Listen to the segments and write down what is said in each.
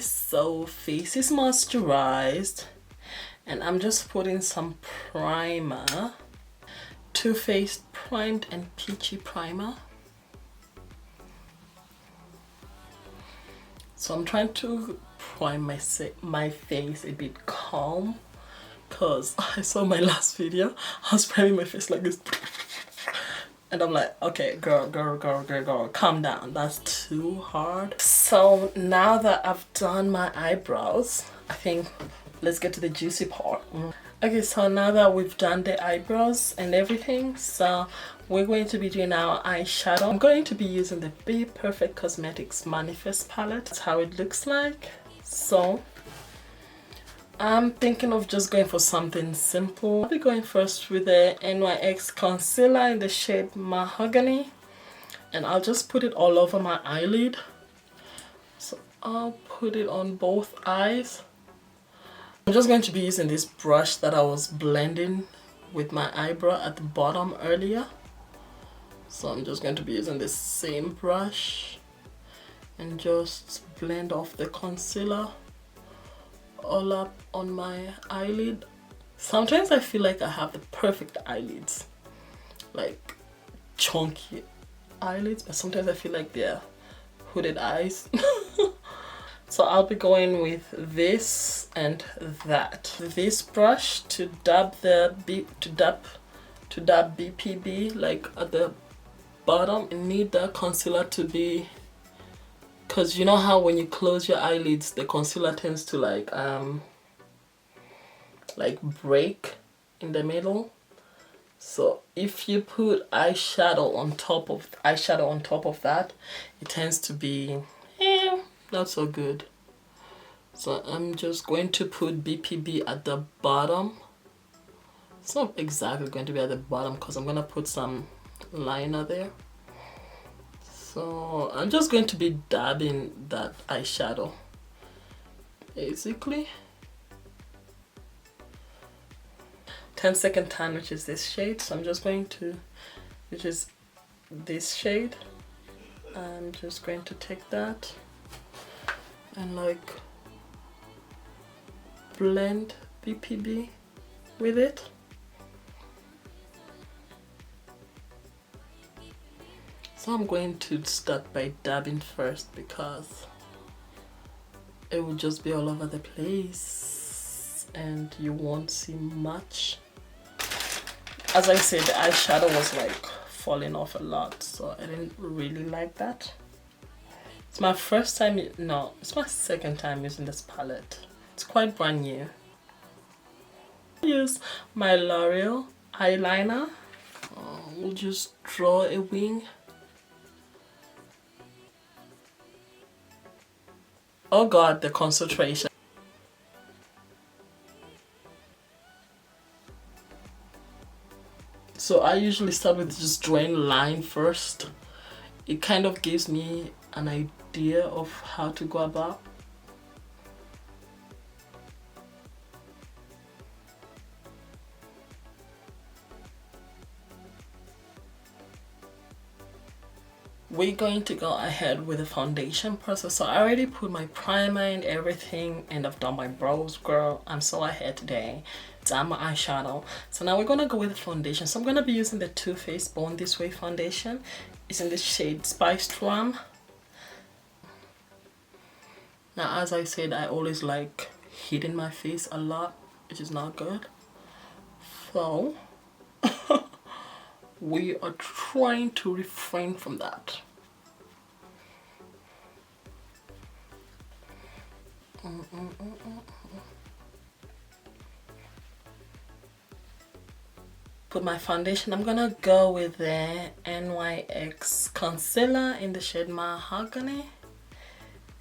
so face is moisturized and I'm just putting some primer, Too Faced Primed and Peachy Primer. So I'm trying to prime my face a bit calm, because I saw my last video, I was priming my face like this. And I'm like, okay, girl, calm down. That's too hard. So now that I've done my eyebrows, I think let's get to the juicy part. Okay, so now that we've done the eyebrows and everything, so we're going to be doing our eyeshadow. I'm going to be using the BPerfect Cosmetics Manifest palette. That's how it looks like. So I'm thinking of just going for something simple. I'll be going first with the NYX concealer in the shade Mahogany, and I'll just put it all over my eyelid. So I'll put it on both eyes. I'm just going to be using this brush that I was blending with my eyebrow at the bottom earlier. So I'm just going to be using the same brush and just blend off the concealer all up on my eyelid. Sometimes I feel like I have the perfect eyelids, like chunky eyelids, but sometimes I feel like they're hooded eyes. So I'll be going with this and that. This brush to dab BPB like at the bottom. You need the concealer to be, because you know how when you close your eyelids the concealer tends to like break in the middle. So if you put eyeshadow on top of that, it tends to be not so good. So I'm just going to put BPB at the bottom. It's not exactly going to be at the bottom because I'm going to put some liner there. So I'm just going to be dabbing that eyeshadow basically. 10-second tan, which is this shade. So I'm just going to, which is this shade, I'm just going to take that and like blend BPB with it. So I'm going to start by dabbing first because it will just be all over the place and you won't see much. As I said, the eyeshadow was like falling off a lot, so I didn't really like that. It's my first time, no, it's my second time using this palette. It's quite brand new. I use my L'Oreal eyeliner. We'll just draw a wing. Oh god, the concentration. So I usually start with just drawing a line first. It kind of gives me an idea of how to go about. We're going to go ahead with the foundation process. So I already put my primer and everything, and I've done my brows, girl. I'm so ahead today. Done my eyeshadow. So now we're gonna go with the foundation. So I'm gonna be using the Too Faced Born This Way foundation. It's in the shade Spiced Rum. Now, as I said, I always like hitting my face a lot, which is not good. So we are trying to refrain from that. Put my foundation. I'm gonna go with the NYX concealer in the shade Mahogany.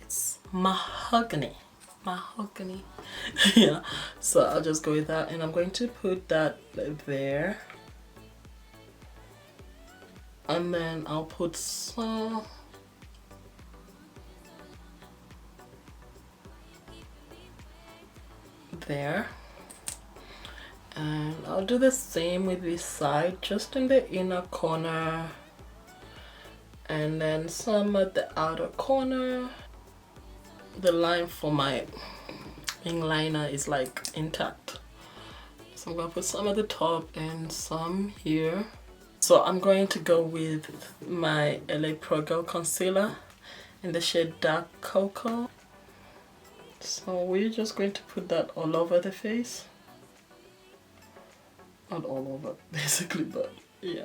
It's mahogany. Yeah, so I'll just go with that, and I'm going to put that there, and then I'll put some there, and I'll do the same with this side, just in the inner corner and then some at the outer corner. the line for my ink liner is like intact. So I'm gonna put some at the top and some here. So I'm going to go with my LA Pro Girl concealer in the shade Dark Cocoa. So we're just going to put that all over the face. Not all over basically, but yeah.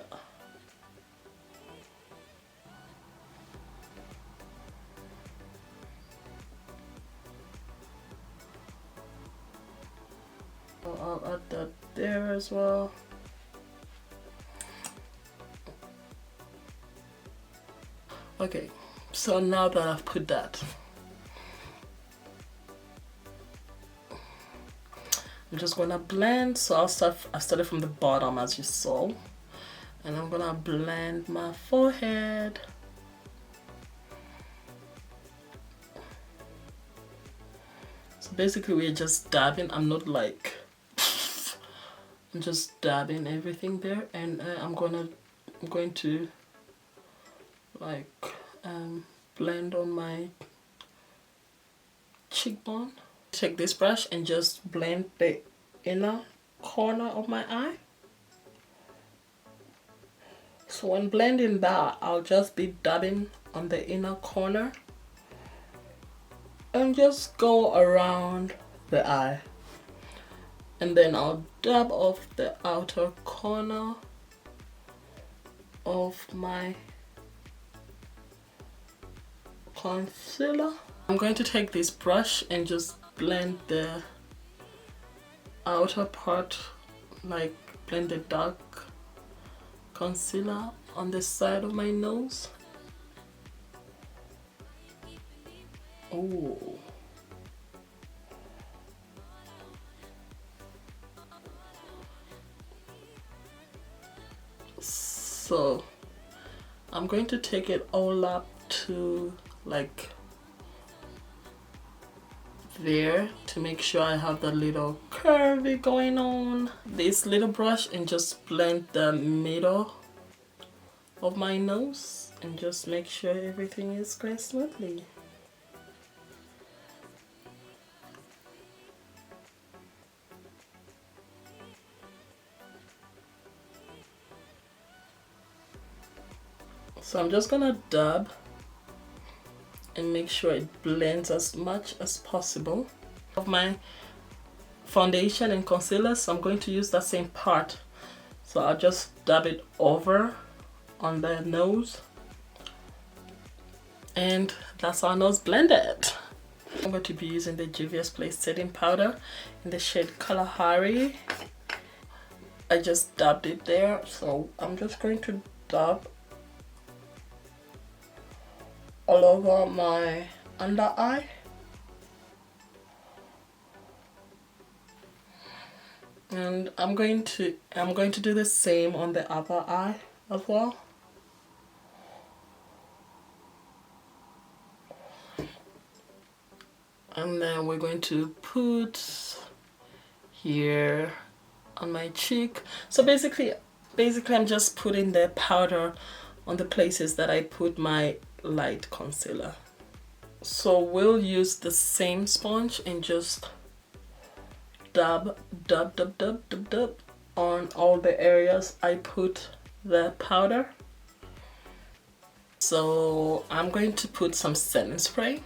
So I'll add that there as well. Okay, so now that I've put that, I'm just gonna blend. So I started from the bottom as you saw, and I'm gonna blend my forehead. So basically we're just dabbing. I'm not like, I'm just dabbing everything there, and I'm going to like blend on my cheekbone. Take this brush and just blend the inner corner of my eye. So when blending that, I'll just be dabbing on the inner corner and just go around the eye, and then I'll dab off the outer corner of my concealer. I'm going to take this brush and just blend the outer part, like blend the dark concealer on the side of my nose. Oh, so I'm going to take it all up to like there to make sure I have that little curvy going on. This little brush, and just blend the middle of my nose and just make sure everything is going smoothly. So I'm just gonna dab and make sure it blends as much as possible. Of my foundation and concealer, so I'm going to use that same part. So I'll just dab it over on the nose, and that's our nose blended. I'm going to be using the Juvias Place setting powder in the shade Kalahari. I just dabbed it there, so I'm just going to dab all over my under eye. And I'm going to do the same on the other eye as well. And then we're going to put here on my cheek. So basically I'm just putting the powder on the places that I put my light concealer. So we'll use the same sponge and just dab on all the areas I put the powder. So I'm going to put some setting spray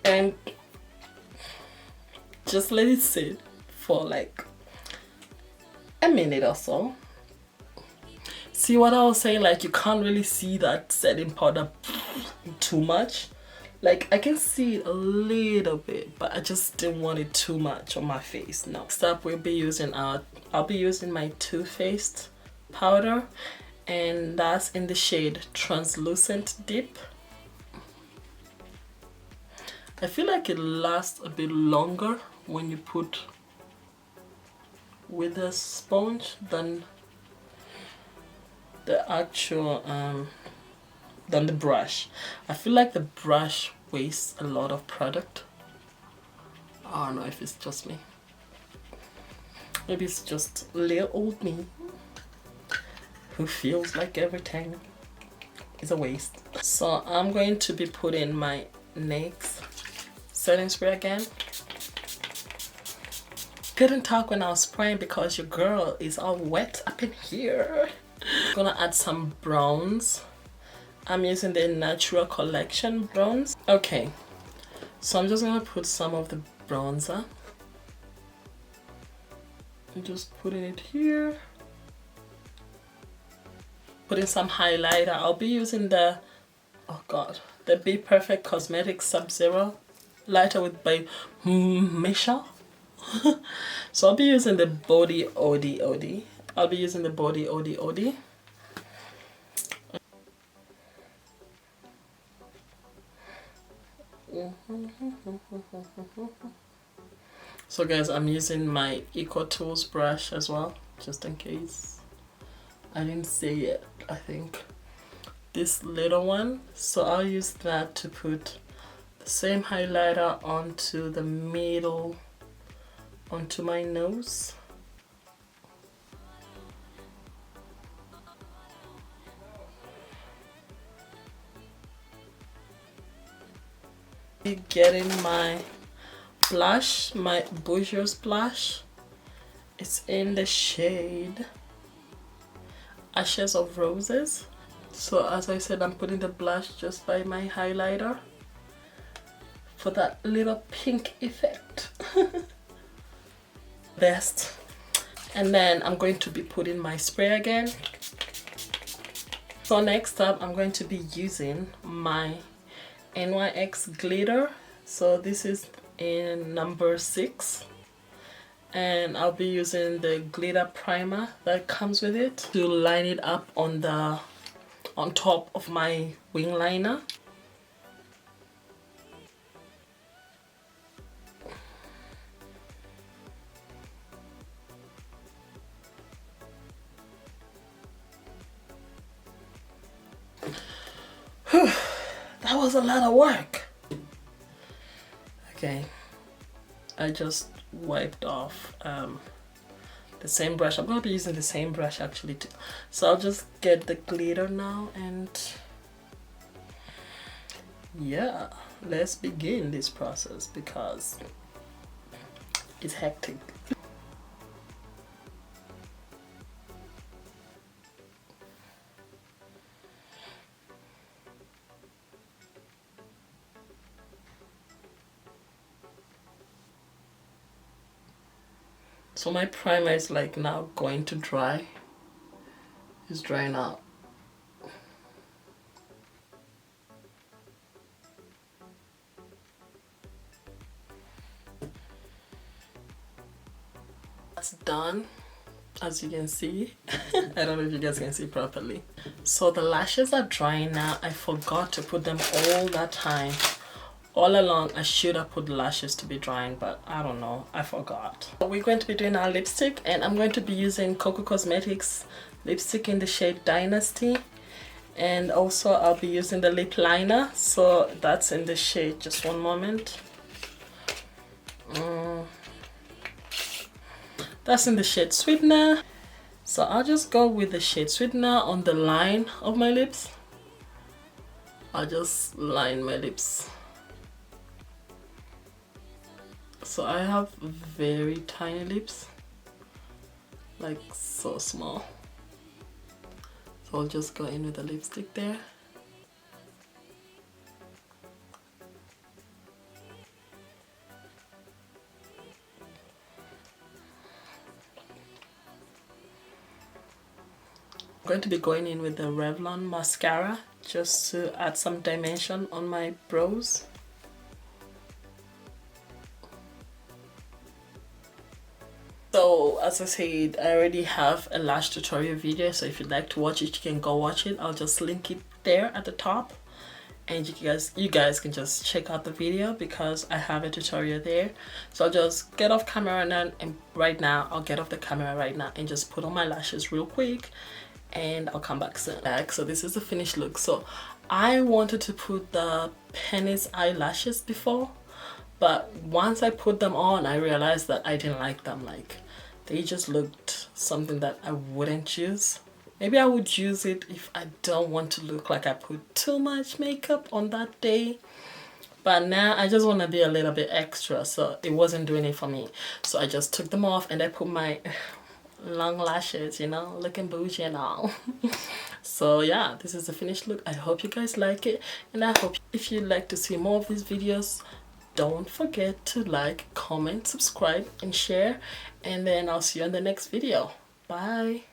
and just let it sit for like a minute or so. See what I was saying, like you can't really see that setting powder too much. Like I can see it a little bit, but I just didn't want it too much on my face. Next up I'll be using my Too Faced powder, and that's in the shade Translucent Dip. I feel like it lasts a bit longer when you put with a sponge than the actual than the brush. I feel like the brush wastes a lot of product. I don't know if it's just me. Maybe it's just little old me who feels like everything It's a waste. So I'm going to be putting my NYX setting spray again. Couldn't talk when I was spraying because your girl is all wet up in here. I'm gonna add some browns. I'm using the Natural Collection browns. Okay, so I'm just gonna put some of the bronzer. I'm just putting it here. Putting some highlighter. I'll be using the, oh god, the BPerfect Cosmetics Sub-Zero lighter with by mmmmitchell. So I'll be using the Body OD. I'll be using the Body OD. So guys, I'm using my Eco Tools brush as well, just in case I didn't say it. I think this little one, so I'll use that to put the same highlighter onto the middle, onto my nose. Getting my blush, my Bourjois blush. It's in the shade Ashes of Roses. So as I said, I'm putting the blush just by my highlighter for that little pink effect. Best. And then I'm going to be putting my spray again. So next up, I'm going to be using my NYX glitter. So this is in number 6, and I'll be using the glitter primer that comes with it to line it up on top of my wing liner. That was a lot of work. Okay, I just wiped off the same brush. I'm gonna be using the same brush actually too. So I'll just get the glitter now, and yeah, let's begin this process because it's hectic. So my primer is like now going to dry. It's drying out. That's done, as you can see. I don't know if you guys can see properly. So the lashes are drying now. I forgot to put them all that time. All along, I should have put lashes to be drying, but I don't know, I forgot. We're going to be doing our lipstick, and I'm going to be using Kokucosmetics lipstick in the shade Dynasty, and also I'll be using the lip liner, so that's in the shade, just one moment. That's in the shade Sweetner, so I'll just go with the shade Sweetner on the line of my lips. I'll just line my lips. So I have very tiny lips, like so small. So I'll just go in with the lipstick there. I'm going to be going in with the Revlon mascara just to add some dimension on my brows. So as I said, I already have a lash tutorial video, so if you'd like to watch it, you can go watch it. I'll just link it there at the top, and you guys can just check out the video because I have a tutorial there. So I'll just get off camera now, and right now I'll get off the camera right now and just put on my lashes real quick, and I'll come back soon. So this is the finished look. So I wanted to put the pennies eyelashes before, but once I put them on, I realized that I didn't like them. Like, they just looked something that I wouldn't choose. Maybe I would use it if I don't want to look like I put too much makeup on that day. But now I just want to be a little bit extra, so it wasn't doing it for me. So I just took them off and I put my long lashes, you know, looking bougie and all. So yeah, this is the finished look. I hope you guys like it, and I hope if you'd like to see more of these videos, don't forget to like, comment, subscribe, and share. And then I'll see you in the next video. Bye.